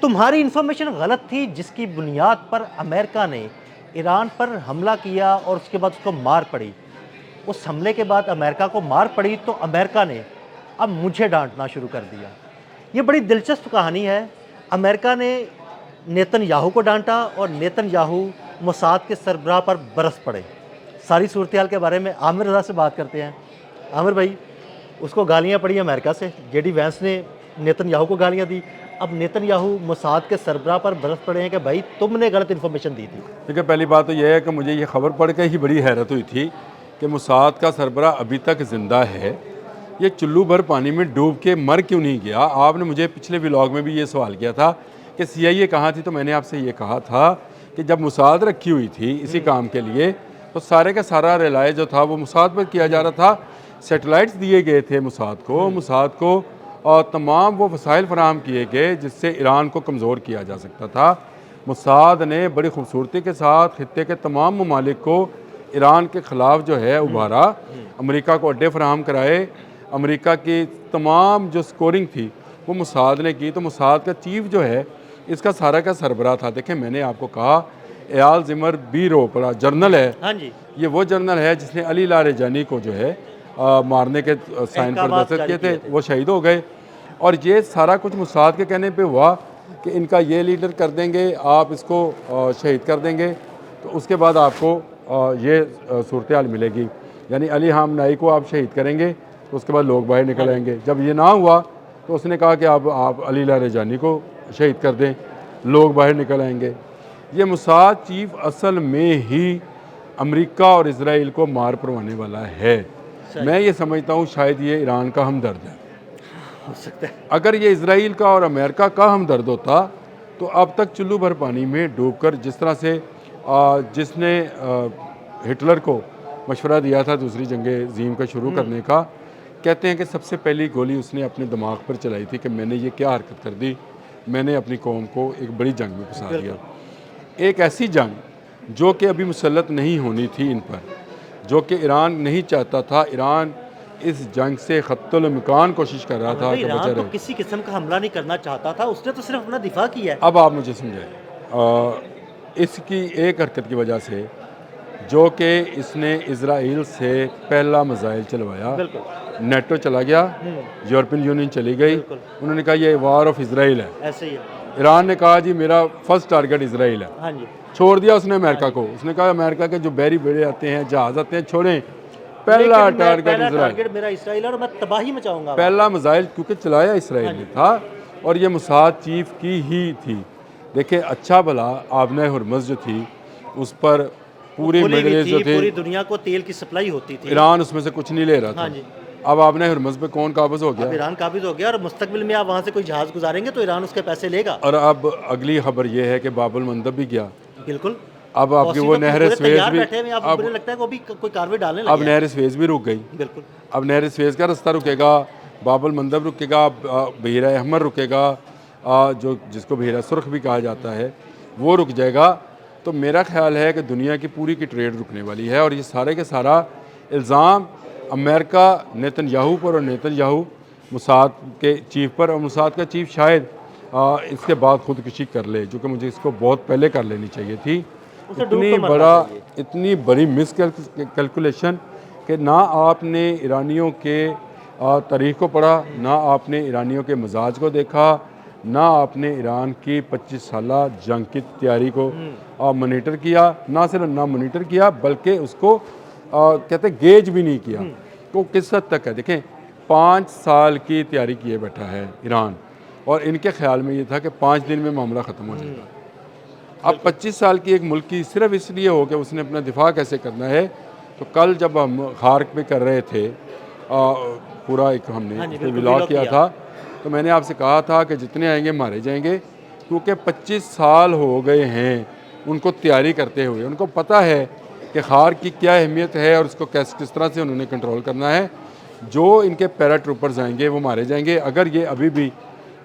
तुम्हारी इन्फॉर्मेशन गलत थी जिसकी बुनियाद पर अमेरिका ने ईरान पर हमला किया और उसके बाद उसको मार पड़ी। उस हमले के बाद अमेरिका को मार पड़ी तो अमेरिका ने अब मुझे डांटना शुरू कर दिया। ये बड़ी दिलचस्प कहानी है। अमेरिका ने नेतन्याहू को डांटा और नेतन्याहू मोसाद के सरबराह पर बरस पड़े। सारी सूरत हाल के बारे में आमिर रज़ा से बात करते हैं। आमिर भाई, उसको गालियाँ पड़ी अमेरिका से, जेडी वैंस ने नेतन्याहू को गालियाँ दी, अब नेतन्याहू मोसाद के सरबराह पर बरस पड़े हैं कि भाई तुमने गलत इन्फॉर्मेशन दी थी। देखिए, पहली बात तो यह है कि मुझे ये खबर पढ़ के ही बड़ी हैरत हुई थी कि मोसाद का सरबराह अभी तक ज़िंदा है। ये चुल्लू भर पानी में डूब के मर क्यों नहीं गया? आपने मुझे पिछले व्लॉग में भी ये सवाल किया था कि CIA कहाँ थी, तो मैंने आपसे ये कहा था कि जब मोसाद रखी हुई थी इसी काम के लिए तो सारे का सारा रिलाय जो था वो मोसाद पर किया जा रहा था। सैटेलाइट्स दिए गए थे मोसाद को और तमाम वो वसाइल फराहम किए गए जिससे ईरान को कमज़ोर किया जा सकता था। मोसाद ने बड़ी खूबसूरती के साथ खित्ते के तमाम ममालिक को ईरान के ख़िलाफ़ जो है उभारा, अमेरिका को अड्डे फराहम कराए, अमेरिका की तमाम जो स्कोरिंग थी वो मोसाद ने की। तो मोसाद का चीफ जो है इसका सारा का सरबराह था। देखें, मैंने आपको कहा एयाल ज़िमर बीरो बड़ा जर्नल है। हाँ जी, ये वो जर्नल है जिसने अली लारेजानी को जो है मारने के साइन पर दस्तखत किए थे, वो शहीद हो गए। और ये सारा कुछ मोसाद के कहने पे हुआ कि इनका ये लीडर कर देंगे, आप इसको शहीद कर देंगे तो उसके बाद आपको ये सूरत हाल मिलेगी, यानी अली हामनाई को आप शहीद करेंगे तो उसके बाद लोग बाहर निकल आएंगे। जब ये ना हुआ तो उसने कहा कि आप अली लारेजानी को शहीद कर दें, लोग बाहर निकल आएंगे। ये मोसाद चीफ असल में ही अमेरिका और इजराइल को मार परवाने वाला है। मैं ये समझता हूँ शायद ये ईरान का हमदर्द है, हो सकता है। अगर ये इजराइल का और अमेरिका का हमदर्द होता तो अब तक चुल्लू भर पानी में डूबकर, जिस तरह से जिसने हिटलर को मशवरा दिया था दूसरी जंग अज़ीम का शुरू करने का, कहते हैं कि सबसे पहली गोली उसने अपने दिमाग पर चलाई थी कि मैंने ये क्या हरकत कर दी, मैंने अपनी कौम को एक बड़ी जंग में फंसा दिया। एक ऐसी जंग जो कि अभी मुसल्लत नहीं होनी थी इन पर, जो कि ईरान नहीं चाहता था। ईरान इस जंग से खत्तुल इम्कान कोशिश कर रहा था कि बचा ईरान तो रहे। किसी किस्म का हमला नहीं करना चाहता था, उसने तो सिर्फ अपना दिफा किया है। अब आप मुझे समझाएं, इसकी एक हरकत की वजह से जो कि इसने इजराइल से पहला मिसाइल चलवाया, नेटो चला गया, यूरोपियन यूनियन चली गई, उन्होंने कहा ये वार ऑफ इजराइल है। ऐसे ही है। ईरान ने कहा जी मेरा फर्स्ट टारगेट इजराइल है। हाँ जी, छोड़ दिया उसने अमेरिका को। उसने कहा अमेरिका के जो बैरी बेड़े आते हैं, जहाज आते हैं, छोड़ें, पहला टारगेट मेरा इसराइल और मैं तबाही मचाऊंगा। पहला मिसाइल क्योंकि चलाया इसराइल ने था और ये मोसाद चीफ की ही थी। देखिए, अच्छा भला आबना हुरमुज़ जो थी उस पर पूरी मिडल ईस्ट जो थी, पूरी दुनिया को तेल की सप्लाई होती थी, ईरान उसमें से कुछ नहीं ले रहा था। हाँ जी। अब आबना हुरमुज़ पे कौन काबिज हो गया? ईरान काबिज हो गया और मुस्तकबिल में आप वहाँ से कोई जहाज गुजारेंगे तो ईरान उसके पैसे लेगा। और अब अगली खबर ये है कि बाबुल मंदब भी गया। बिल्कुल। अब आपकी वो नहर स्वेज भी, अब मुझे लगता है वो भी कोई कार्रवाई डालने लगे। अब नहर स्वेज भी रुक गई। बिल्कुल। अब नहर स्वेज का रास्ता रुकेगा, बाबुल मंदब रुकेगा, बहीरा अहमर रुकेगा, जो जिसको बहीरा सुर्ख भी कहा जाता है, वो रुक जाएगा। तो मेरा ख्याल है कि दुनिया की पूरी की ट्रेड रुकने वाली है और ये सारे के सारा इल्ज़ाम अमेरिका नेतन्याहू पर और नेतन्याहू मोसाद के चीफ पर, और मोसाद का चीफ शायद इसके बाद खुदकुशी कर ले, जो कि मुझे इसको बहुत पहले कर लेनी चाहिए थी। इतनी बड़ी मिस कैलकुलेशन कि ना आपने ईरानियों के तारीख़ को पढ़ा, ना आपने ईरानियों के मिजाज को देखा, ना आपने ईरान की 25 साला जंग की तैयारी को मॉनिटर किया, ना सिर्फ ना मॉनिटर किया बल्कि उसको कहते गेज भी नहीं किया। तो किस हद तक है? देखें, 5 साल की तैयारी किए बैठा है ईरान और इनके ख्याल में ये था कि 5 दिन में मामला ख़त्म हो जाएगा। अब 25 साल की एक मुल्क की सिर्फ इसलिए हो कि उसने अपना दिफा कैसे करना है। तो कल जब हम खार्क पे कर रहे थे पूरा एक हमने व्लॉग किया था, तो मैंने आपसे कहा था कि जितने आएंगे मारे जाएंगे, क्योंकि 25 साल हो गए हैं उनको तैयारी करते हुए। उनको पता है कि खार्क की क्या अहमियत है और उसको किस तरह से उन्होंने कंट्रोल करना है। जो इनके पैराट्रूपर्स आएंगे वो मारे जाएंगे अगर ये अभी भी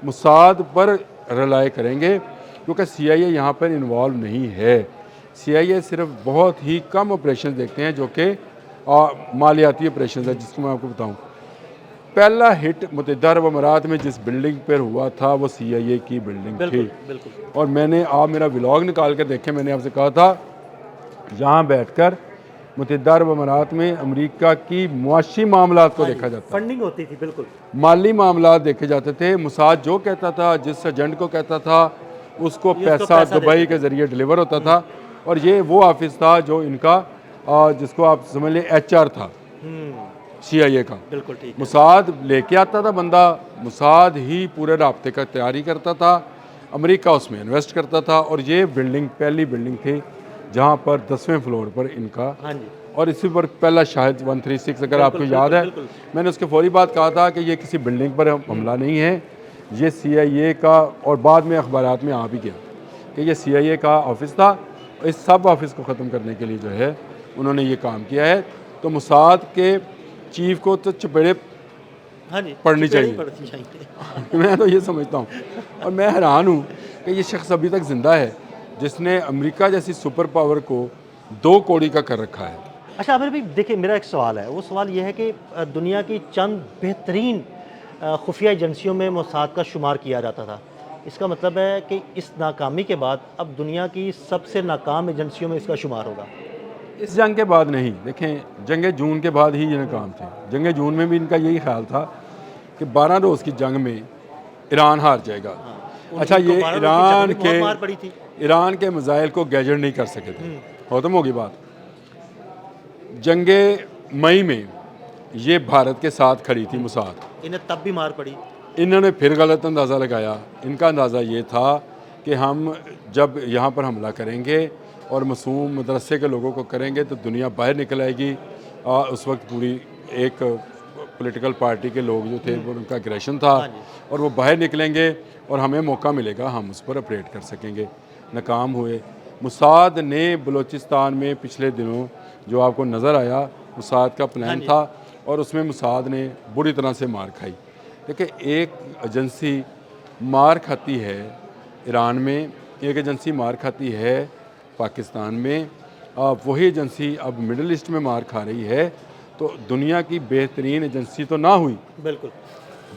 मोसाद पर रिलाय करेंगे, क्योंकि CIA यहाँ पर इन्वॉल्व नहीं है। CIA सिर्फ बहुत ही कम ऑपरेशन देखते हैं जो कि मालियाती ऑपरेशन है, जिसको मैं आपको बताऊँ। पहला हिट मुत्तहिदा अरब अमारात में जिस बिल्डिंग पर हुआ था वो CIA की बिल्डिंग थी। बिल्कुल बिल्कुल और मैंने आप मेरा व्लॉग निकाल कर देखें, मैंने आपसे कहा था यहाँ बैठकर मुत्तहिदा अरब अमारात में अमेरिका की मुआशी मामलात को देखा जाता है, फंडिंग होती थी, बिल्कुल माली मामलात देखे जाते थे। मुसाद जो कहता था, जिस एजेंट को कहता था, उसको पैसा दुबई के ज़रिए डिलीवर होता था। और ये वो ऑफिस था जो इनका जिसको आप समझ लें HR था CIA का। बिल्कुल ठीक। मुसाद लेके आता था बंदा, मुसाद ही पूरे राब्ते का तैयारी करता था, अमेरिका उसमें इन्वेस्ट करता था। और ये बिल्डिंग पहली बिल्डिंग थी जहाँ पर 10वें फ्लोर पर इनका, हाँ जी, और इसी पर पहला शायद 136 अगर आपको याद है, मैंने उसके फौरी बाद कहा था कि ये किसी बिल्डिंग पर हमला नहीं है, ये CIA का, और बाद में अखबारात में आ भी गया कि ये CIA का ऑफिस था। इस सब ऑफिस को ख़त्म करने के लिए जो है उन्होंने ये काम किया है। तो मुसाद के चीफ को तो चपेड़े हाँ जी, पढ़नी चाहिए। पढ़नी चाहिए। मैं तो ये समझता हूँ, और मैं हैरान हूँ कि ये शख्स अभी तक ज़िंदा है जिसने अमेरिका जैसी सुपर पावर को 2 कौड़ी का कर रखा है। अच्छा आमिर भाई, देखिए मेरा एक सवाल है, वो सवाल ये है कि दुनिया की चंद बेहतरीन खुफिया एजेंसियों में मोसाद का शुमार किया जाता था। इसका मतलब है कि इस नाकामी के बाद अब दुनिया की सबसे नाकाम एजेंसियों में इसका शुमार होगा। इस जंग के बाद नहीं, देखें जंग जून के बाद ही ये नाकाम थे। जंग जून में भी इनका यही ख्याल था कि 12 रोज़ की जंग में ईरान हार जाएगा। अच्छा, ये ईरान के मिसाइल को गैजेट नहीं कर सके थे, खत्म होगी बात। जंग मई में ये भारत के साथ खड़ी थी मुसाद, इन्हें तब भी मार पड़ी। इन्होंने फिर गलत अंदाज़ा लगाया। इनका अंदाज़ा ये था कि हम जब यहाँ पर हमला करेंगे और मासूम मदरसे के लोगों को करेंगे तो दुनिया बाहर निकल आएगी। उस वक्त पूरी एक पॉलिटिकल पार्टी के लोग जो थे वो उनका एग्रेशन था, और वो बाहर निकलेंगे और हमें मौका मिलेगा, हम उस पर ऑपरेट कर सकेंगे। नाकाम हुए। मुसाद ने बलूचिस्तान में पिछले दिनों जो आपको नज़र आया, मुसाद का प्लान था और उसमें मुसाद ने बुरी तरह से मार खाई। देखिए, एक एजेंसी मार खाती है ईरान में, एक एजेंसी मार खाती है पाकिस्तान में, वही एजेंसी अब मिडल ईस्ट में मार खा रही है। तो दुनिया की बेहतरीन एजेंसी तो ना हुई। बिल्कुल,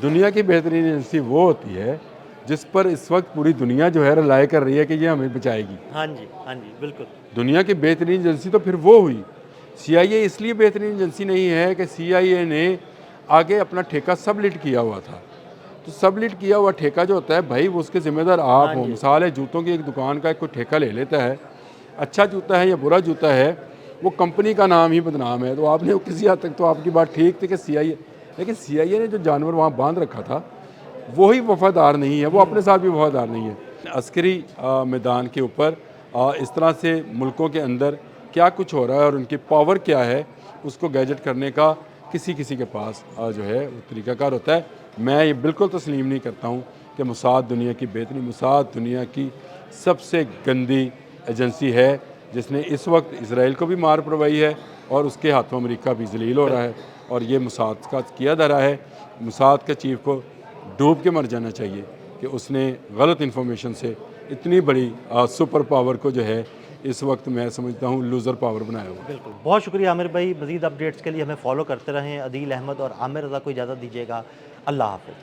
दुनिया की बेहतरीन एजेंसी वो होती है जिस पर इस वक्त पूरी दुनिया जो है रिलाय कर रही है कि ये हमें बचाएगी। हाँ जी, हाँ जी, बिल्कुल। दुनिया की बेहतरीन एजेंसी तो फिर वो हुई। CIA इसलिए बेहतरीन एजेंसी नहीं है कि CIA ने आगे अपना ठेका सबलिट किया हुआ था। तो सबलिट किया हुआ ठेका जो होता है भाई, वो उसके ज़िम्मेदार आप हो। मिसाल है, जूतों की एक दुकान का कोई ठेका ले लेता है, अच्छा जूता है या बुरा जूता है, वो कंपनी का नाम ही बदनाम है। तो आपने किसी हद तक तो आपकी बात ठीक थी कि CIA, लेकिन CIA ने जो जानवर वहाँ बांध रखा था वही वफादार नहीं है, वो अपने साथ भी वफादार नहीं है। अस्करी मैदान के ऊपर इस तरह से मुल्कों के अंदर क्या कुछ हो रहा है और उनकी पावर क्या है, उसको गैजेट करने का किसी किसी के पास जो है वो तरीक़ाकार होता है। मैं ये बिल्कुल तस्लीम नहीं करता हूँ कि मुसाद दुनिया की बेहतरीन, मुसाद दुनिया की सबसे गंदी एजेंसी है जिसने इस वक्त इसराइल को भी मार पड़वाई है और उसके हाथों अमेरिका भी जलील हो रहा है। और ये मुसाद का किया जा रहा है। मुसाद के चीफ को डूब के मर जाना चाहिए कि उसने गलत इन्फॉर्मेशन से इतनी बड़ी सुपर पावर को जो है इस वक्त मैं समझता हूँ लूज़र पावर बनाया हुआ। बिल्कुल, बहुत शुक्रिया आमिर भाई। मज़ीद अपडेट्स के लिए हमें फॉलो करते रहें। अदील अहमद और आमिर रज़ा को इजाज़त दीजिएगा। अल्लाह हाफ़िज़।